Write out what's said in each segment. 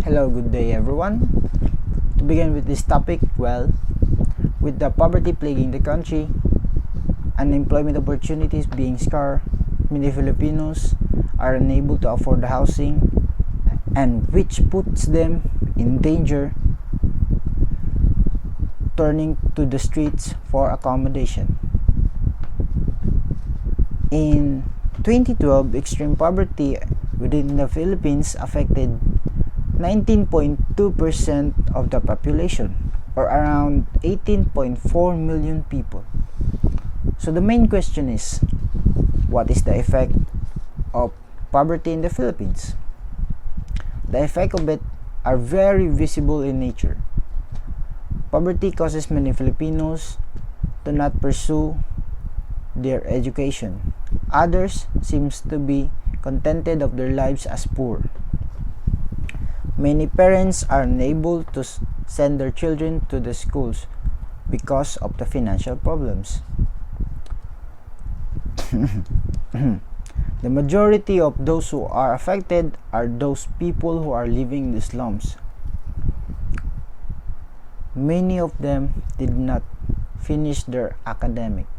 Hello, good day everyone. To begin with this topic, with the poverty plaguing the country, unemployment opportunities being scarce, many Filipinos are unable to afford housing, and which puts them in danger, turning to the streets for accommodation. In 2012, extreme poverty within the Philippines affected 19.2% of the population, or around 18.4 million people. So the main question is, what is the effect of poverty in the Philippines? The effect of it are very visible in nature. Poverty causes many Filipinos to not pursue their education. Others seems to be contented of their lives as poor. Many parents are unable to send their children to the schools because of the financial problems. The majority of those who are affected are those people who are living in the slums. Many of them did not finish their academic.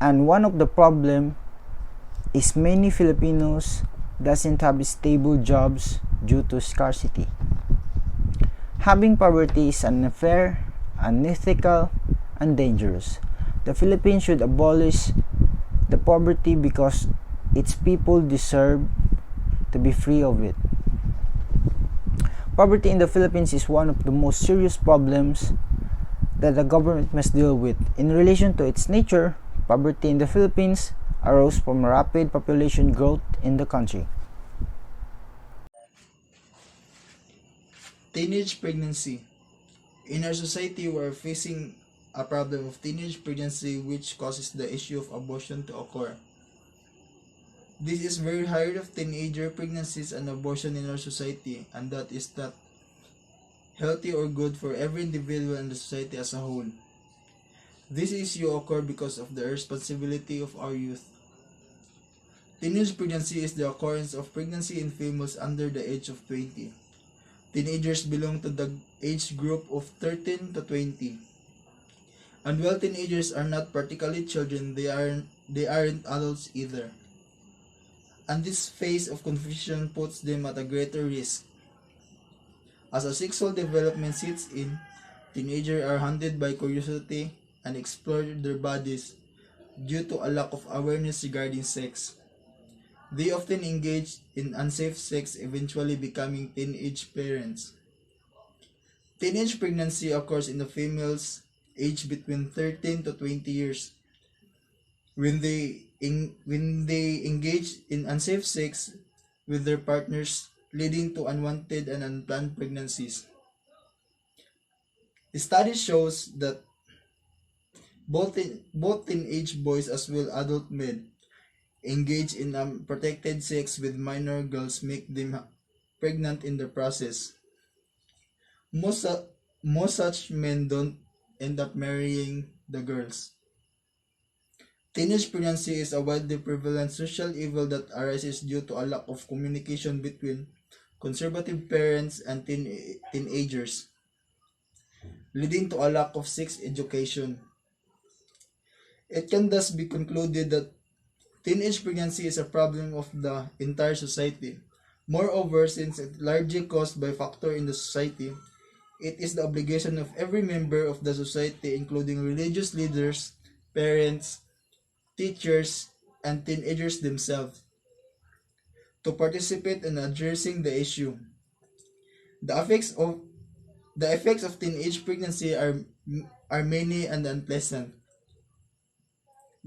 And one of the problem is many Filipinos doesn't have stable jobs due to scarcity. Having poverty is unfair, unethical, and dangerous. The Philippines should abolish the poverty because its people deserve to be free of it. Poverty in the Philippines is one of the most serious problems that the government must deal with. In relation to its nature, poverty in the Philippines arose from rapid population growth in the country. Teenage pregnancy. In our society, we are facing a problem of teenage pregnancy which causes the issue of abortion to occur. This is very high rate of teenager pregnancies and abortion in our society, and that is not healthy or good for every individual and the society as a whole. This issue occur because of the irresponsibility of our youth. Teenage pregnancy is the occurrence of pregnancy in females under the age of 20. Teenagers belong to the age group of 13 to 20. And while teenagers are not practically children, they aren't adults either. And this phase of confusion puts them at a greater risk. As a sexual development sets in, teenagers are haunted by curiosity and explore their bodies due to a lack of awareness regarding sex. They often engage in unsafe sex, eventually becoming teenage parents. Teenage pregnancy occurs in the females aged between 13 to 20 years. When they engage in unsafe sex with their partners, leading to unwanted and unplanned pregnancies. The study shows that both teenage boys as well adult men engage in unprotected sex with minor girls, make them pregnant in the process. Most such men don't end up marrying the girls. Teenage pregnancy is a widely prevalent social evil that arises due to a lack of communication between conservative parents and teenagers, leading to a lack of sex education. It can thus be concluded that teenage pregnancy is a problem of the entire society. Moreover, since it largely caused by factor in the society, it is the obligation of every member of the society, including religious leaders, parents, teachers, and teenagers themselves, to participate in addressing the issue. The effects of teenage pregnancy are many and unpleasant.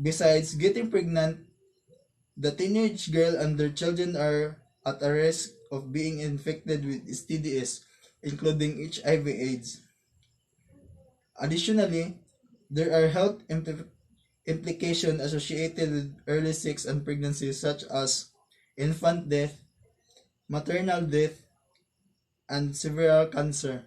Besides getting pregnant, the teenage girl and their children are at a risk of being infected with STDs, including HIV/AIDS. Additionally, there are health implications associated with early sex and pregnancy, such as infant death, maternal death, and severe cancer.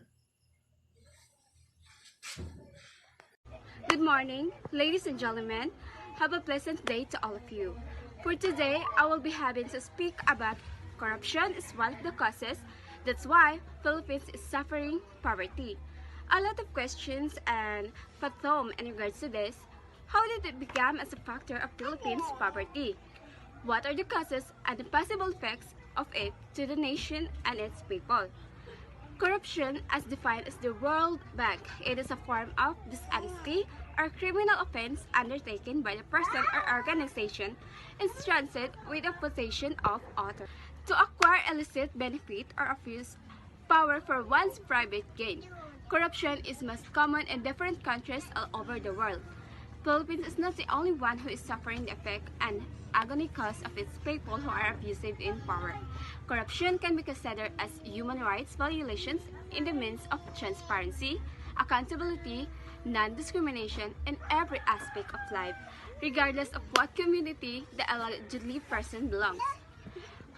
Good morning, ladies and gentlemen. Have a pleasant day to all of you. For today, I will be having to speak about corruption is one of the causes. That's why Philippines is suffering poverty. A lot of questions and fathom in regards to this. How did it become as a factor of Philippines' poverty? What are the causes and the possible effects of it to the nation and its people? Corruption, as defined as the World Bank, it is a form of dishonesty or criminal offense undertaken by the person or organization entrusted with a position of authority to acquire illicit benefit or abuse power for one's private gain. Corruption is most common in different countries all over the world. Philippines is not the only one who is suffering the effect and agony caused of its people who are abusive in power. Corruption can be considered as human rights violations in the means of transparency, accountability, non-discrimination in every aspect of life, regardless of what community the allegedly person belongs.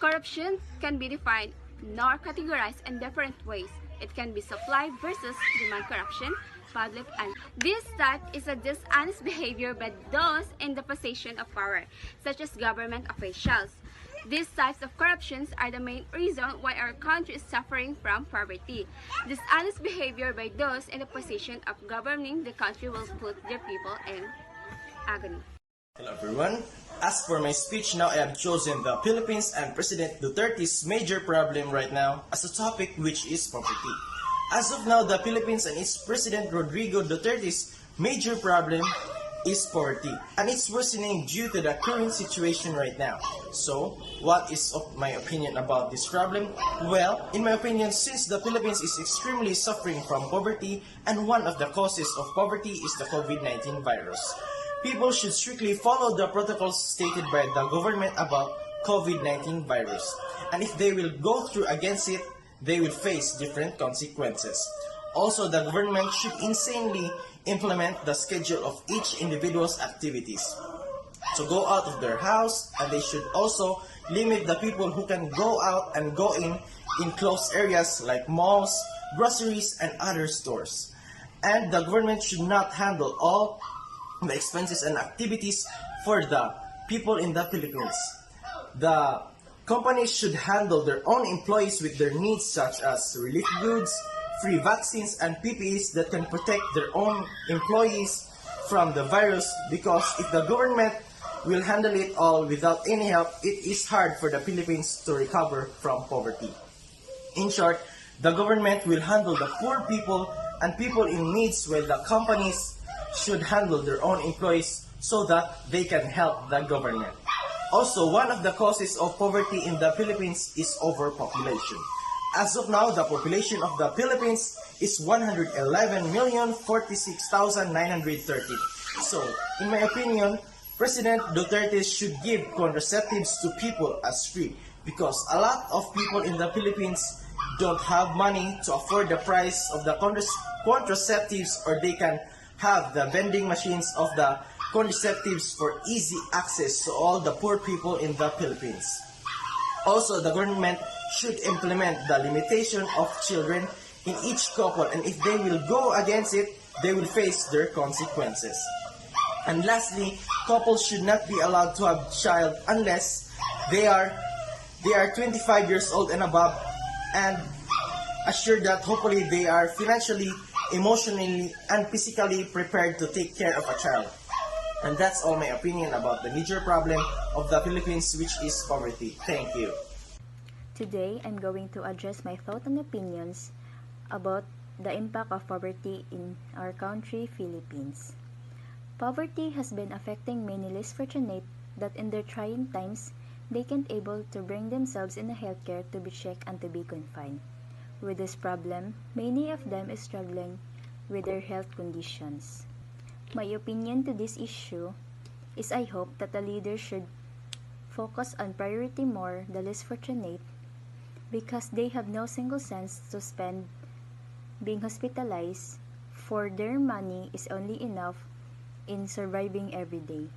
Corruption can be defined nor categorized in different ways. It can be supply versus demand corruption, public, and this type is a dishonest behavior by those in the position of power, such as government officials. These types of corruptions are the main reason why our country is suffering from poverty. Dishonest behavior by those in the position of governing the country will put their people in agony. Hello everyone. As for my speech now, I have chosen the Philippines and President Duterte's major problem right now as a topic, which is poverty. As of now, the Philippines and its President Rodrigo Duterte's major problem is poverty, and it's worsening due to the current situation right now. So, what is my opinion about this problem? Well, in my opinion, since the Philippines is extremely suffering from poverty, and one of the causes of poverty is the COVID-19 virus, people should strictly follow the protocols stated by the government about COVID-19 virus. And if they will go through against it, they will face different consequences. Also, the government should insanely implement the schedule of each individual's activities to go out of their house, and they should also limit the people who can go out and go in closed areas like malls, groceries, and other stores. And the government should not handle all the expenses and activities for the people in the Philippines. The companies should handle their own employees with their needs, such as relief goods, free vaccines, and PPEs that can protect their own employees from the virus, because if the government will handle it all without any help, it is hard for the Philippines to recover from poverty. In short, the government will handle the poor people and people in needs, while the companies should handle their own employees so that they can help the government. Also, one of the causes of poverty in the Philippines is overpopulation. As of now, the population of the Philippines is 111,046,930. So, in my opinion, President Duterte should give contraceptives to people as free, because a lot of people in the Philippines don't have money to afford the price of the contraceptives, or they can have the vending machines of the contraceptives for easy access to all the poor people in the Philippines. Also, the government should implement the limitation of children in each couple, and if they will go against it, they will face their consequences. And lastly, couples should not be allowed to have child unless they are 25 years old and above, and assured that hopefully they are financially, emotionally, and physically prepared to take care of a child. And that's all my opinion about the major problem of the Philippines, which is poverty. Thank you. Today, I'm going to address my thoughts and opinions about the impact of poverty in our country, Philippines. Poverty has been affecting many less fortunate that in their trying times, they can't able to bring themselves in the healthcare to be checked and to be confined. With this problem, many of them is struggling with their health conditions. My opinion to this issue is I hope that the leaders should focus on priority more the less fortunate, because they have no single cents to spend being hospitalized, for their money is only enough in surviving every day,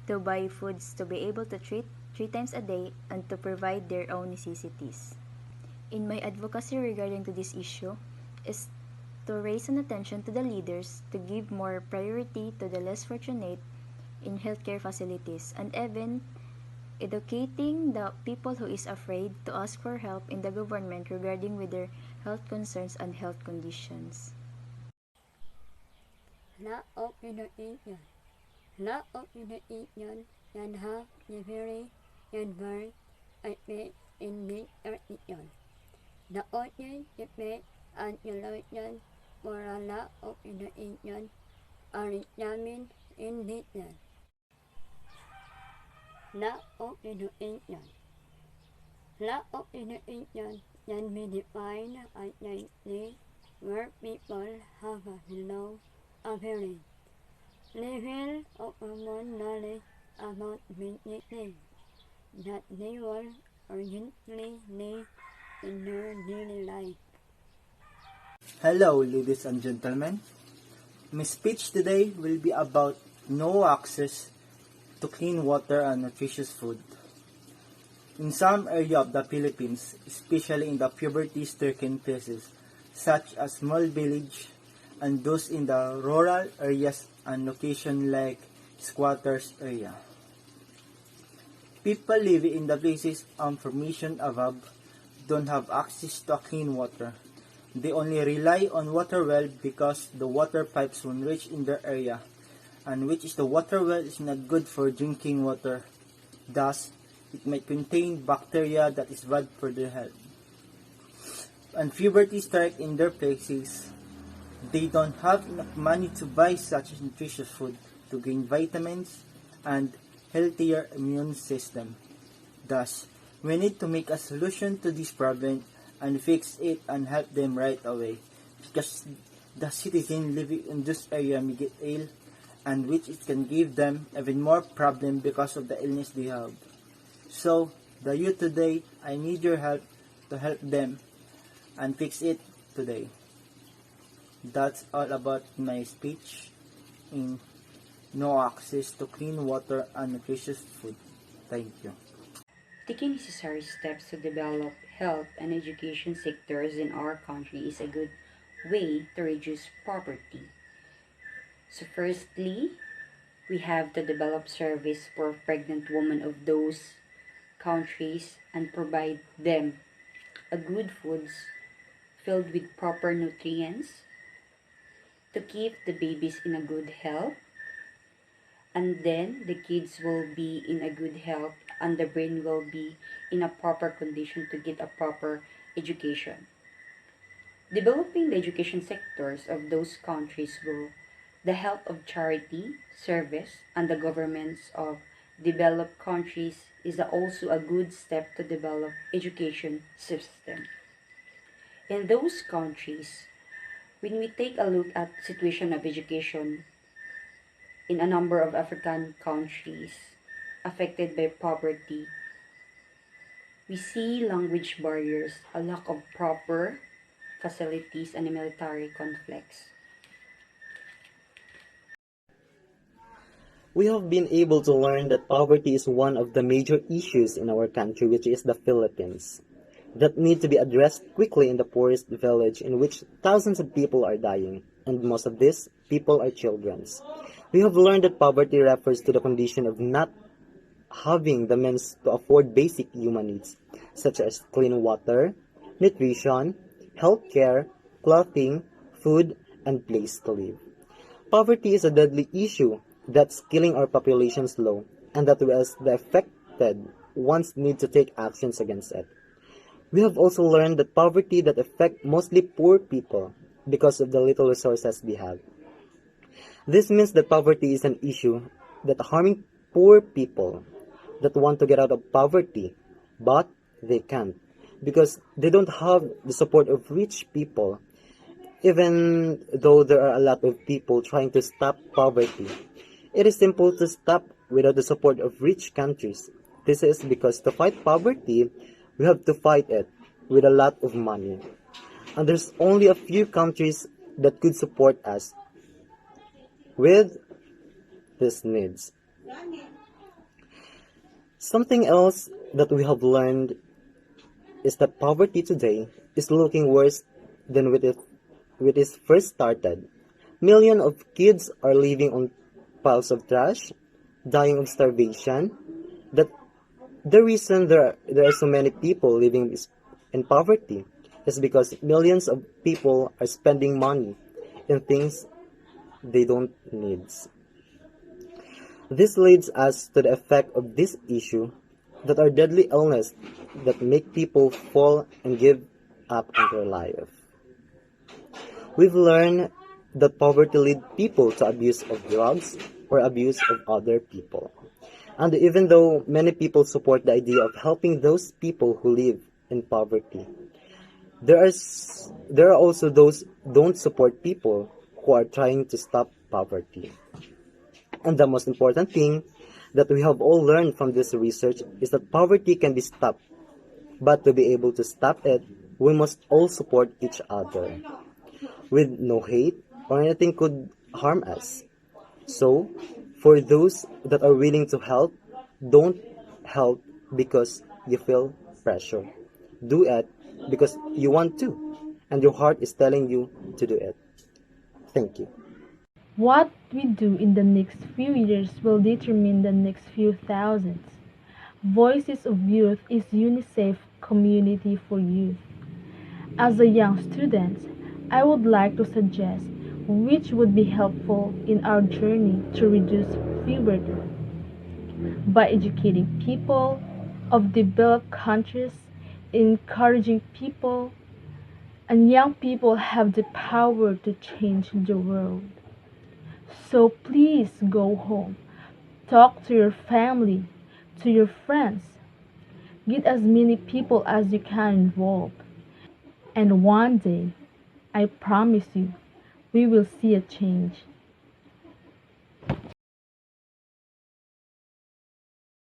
to buy foods, to be able to treat 3 times a day, and to provide their own necessities. In my advocacy regarding to this issue is to raise an attention to the leaders to give more priority to the less fortunate in healthcare facilities, and even educating the people who is afraid to ask for help in the government regarding with their health concerns and health conditions. Laok Pinoiyon. Laok Pinoiyon yan ha yeveri yan bar at me in me iyon. Laok yan yepe at yaloy yan mora laok Pinoiyon arit yamin in yan. Laok Pinoiyon. Laok Pinoiyon yan me define at yan ni where people have a low appearing. Level of common knowledge about anything that they will urgently need in their daily life. Hello, ladies and gentlemen. My speech today will be about no access to clean water and nutritious food. In some area of the Philippines, especially in the poverty-stricken places, such as small village and those in the rural areas and location like squatters area. People living in the places information above don't have access to clean water. They only rely on water well because the water pipes won't reach in their area, and which is the water well is not good for drinking water. Thus, it might contain bacteria that is bad for their health. And poverty strike in their places. They don't have enough money to buy such nutritious food to gain vitamins and healthier immune system. Thus, we need to make a solution to this problem and fix it and help them right away, because the citizens living in this area may get ill, and which it can give them even more problem because of the illness they have. So, the youth today, I need your help to help them and fix it today. That's all about my speech in no access to clean water and nutritious food. Thank you. Taking necessary steps to develop health and education sectors in our country is a good way to reduce poverty. So firstly, we have to develop service for pregnant women of those countries and provide them a good foods filled with proper nutrients to keep the babies in a good health, and then the kids will be in a good health and the brain will be in a proper condition to get a proper education. Developing the education sectors of those countries will the help of charity, service, and the governments of developed countries is also a good step to develop education system. In those countries, when we take a look at situation of education in a number of African countries affected by poverty, we see language barriers, a lack of proper facilities, and military conflicts. We have been able to learn that poverty is one of the major issues in our country, which is the Philippines, that need to be addressed quickly in the poorest village in which thousands of people are dying, and most of these people are children. We have learned that poverty refers to the condition of not having the means to afford basic human needs, such as clean water, nutrition, healthcare, clothing, food, and place to live. Poverty is a deadly issue that's killing our population slow, and that we as the affected ones need to take actions against it. We have also learned that poverty that affect mostly poor people because of the little resources they have. This means that poverty is an issue that harming poor people that want to get out of poverty, but they can't because they don't have the support of rich people, even though there are a lot of people trying to stop poverty. It is simple to stop without the support of rich countries. This is because to fight poverty, we have to fight it with a lot of money. And there's only a few countries that could support us with these needs. Something else that we have learned is that poverty today is looking worse than when it first started. Millions of kids are living on piles of trash, dying of starvation, that The reason there are so many people living in poverty is because millions of people are spending money in things they don't need. This leads us to the effect of this issue that are deadly illness that make people fall and give up on their life. We've learned that poverty leads people to abuse of drugs or abuse of other people. And even though many people support the idea of helping those people who live in poverty, there are also those who don't support people who are trying to stop poverty. And the most important thing that we have all learned from this research is that poverty can be stopped. But to be able to stop it, we must all support each other with no hate or anything could harm us. So, for those that are willing to help, don't help because you feel pressure. Do it because you want to, and your heart is telling you to do it. Thank you. What we do in the next few years will determine the next few thousands. Voices of Youth is UNICEF Community for Youth. As a young student, I would like to suggest which would be helpful in our journey to reduce poverty by educating people of developed countries, encouraging people, and young people have the power to change the world. So please go home, talk to your family, to your friends, get as many people as you can involved, and one day, I promise you, we will see a change.